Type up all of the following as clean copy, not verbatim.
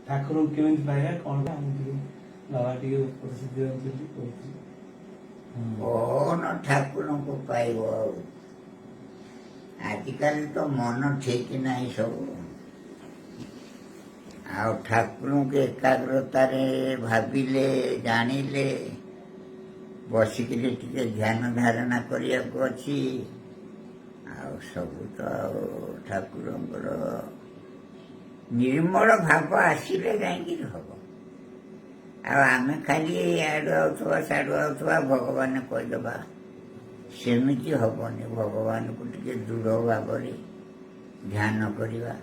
ଠାକୁରଙ୍କୁ କେମିତି ପାଇବା କଣ ଆମ ଟିକେ ବାବା ଟିକେ ଉପଦେଶ ଦିଅନ୍ତୁ ବୋଲି କହୁଥିଲି। କଣ ଠାକୁରଙ୍କୁ ପାଇବ ଆଉ? ଆଜିକାଲି ତ ମନ ଠିକ ନାହିଁ ସବୁ। ଆଉ ଠାକୁରଙ୍କୁ ଏକାଗ୍ରତାରେ ଭାବିଲେ ଜାଣିଲେ ବସିକିରି ଟିକେ ଧ୍ୟାନ ଧାରଣା କରିବାକୁ ଅଛି। ଆଉ ସବୁ ତ ଆଉ ଠାକୁରଙ୍କର ନିର୍ମଳ ଭାବ ଆସିଲେ ଯାଇକିରି ହବ। ଆଉ ଆମେ ଖାଲି ଆଡ଼ୁ ଆଉଥିବା ସାଡ଼ୁ ଆଉଥିବା ଭଗବାନ କହିଦେବା, ସେମିତି ହବନି। ଭଗବାନଙ୍କୁ ଟିକେ ଦୃଢ଼ ଭାବରେ ଧ୍ୟାନ କରିବା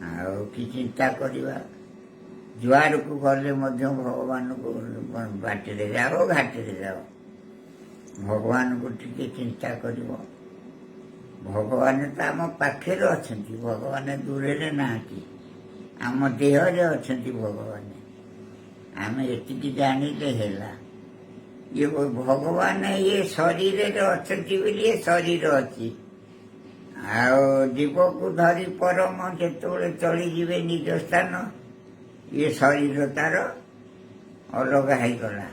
ଆଉ କି ଚିନ୍ତା କରିବା। ଯୁଆଡ଼କୁ ଗଲେ ମଧ୍ୟ ଭଗବାନଙ୍କୁ ବାଟରେ ଯାଅ ଘାଟରେ ଯାଅ, ଭଗବାନଙ୍କୁ ଟିକେ ଚିନ୍ତା କରିବ। ଭଗବାନ ତ ଆମ ପାଖରେ ଅଛନ୍ତି, ଭଗବାନ ଦୂରରେ ନାହାନ୍ତି, ଆମ ଦେହରେ ଅଛନ୍ତି ଭଗବାନ। ଆମେ ଏତିକି ଜାଣିଲେ ହେଲା। ଇଏ ଭଗବାନ ଇଏ ଶରୀରରେ ଅଛନ୍ତି ବୋଲି ଏ ଶରୀର ଅଛି। ଆଉ ଜୀବକୁ ଧରି ପରମ ଯେତେବେଳେ ଚଳିଯିବେ ନିଜ ସ୍ଥାନ, ଇଏ ଶରୀର ତାର ଅଲଗା ହେଇଗଲା।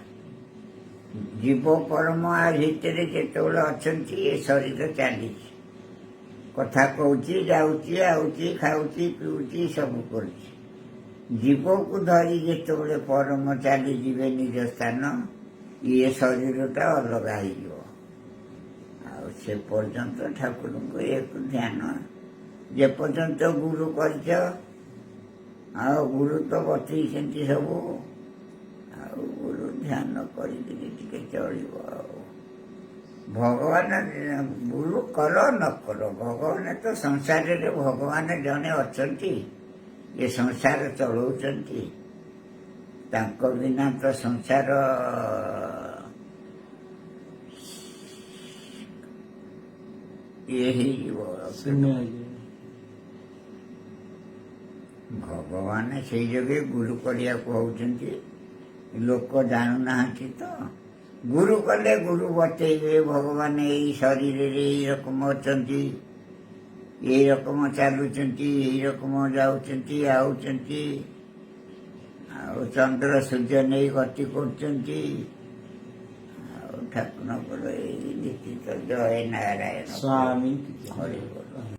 ଜୀବ ପରମ ଆ ଭିତରେ ଯେତେବେଳେ ଅଛନ୍ତି, ଏ ଶରୀର ଚାଲିଛି, କଥା କହୁଛି, ଯାଉଛି, ଆଉଛି, ଖାଉଛି, ପିଉଛି, ସବୁ କରୁଛି। ଜୀବକୁ ଧରି ଯେତେବେଳେ ପରମ ଚାଲିଯିବେ ନିଜ ସ୍ଥାନ, ଇଏ ଶରୀରଟା ଅଲଗା ହେଇଯିବ। ଆଉ ସେ ପର୍ଯ୍ୟନ୍ତ ଠାକୁରଙ୍କୁ ଏକ ଧ୍ୟାନ, ଯେ ପର୍ଯ୍ୟନ୍ତ ଗୁରୁ କରିଛ, ଆଉ ଗୁରୁ ତ ବତେଇଛନ୍ତି ସବୁ, ଆଉ ଗୁରୁ ଧ୍ୟାନ କରିକିରି ଟିକେ ଚଳିବ। ଆଉ ଭଗବାନ ଗୁରୁ କର ନ କର, ଭଗବାନ ତ ସଂସାରରେ ଭଗବାନ ଜଣେ ଅଛନ୍ତି, ଏ ସଂସାର ଚଳଉଛନ୍ତି। ତାଙ୍କ ବିନା ତ ସଂସାର ଇଏ ହେଇଯିବ। ଭଗବାନ ସେଇ ଯୋଗେ ଗୁରୁ କରିବାକୁ ହଉଛନ୍ତି। ଲୋକ ଜାଣୁନାହାନ୍ତି ତ। ଗୁରୁ କଲେ ଗୁରୁ ବତେଇବେ, ଭଗବାନ ଏଇ ଶରୀରରେ ଏଇ ରକମ ଅଛନ୍ତି, ଏଇ ରକମ ଚାଲୁଛନ୍ତି, ଏଇ ରକମ ଯାଉଛନ୍ତି, ଆଉଛନ୍ତି, ଆଉ ଚନ୍ଦ୍ର ସୂର୍ଯ୍ୟ ନେଇ ଗତି କରୁଛନ୍ତି। ଆଉ ଠାକୁରଙ୍କର ଏଇ ନୀତି ତ ଜୟ ନାରାୟଣ ସ୍ୱାମୀ ହରିବୋଲ।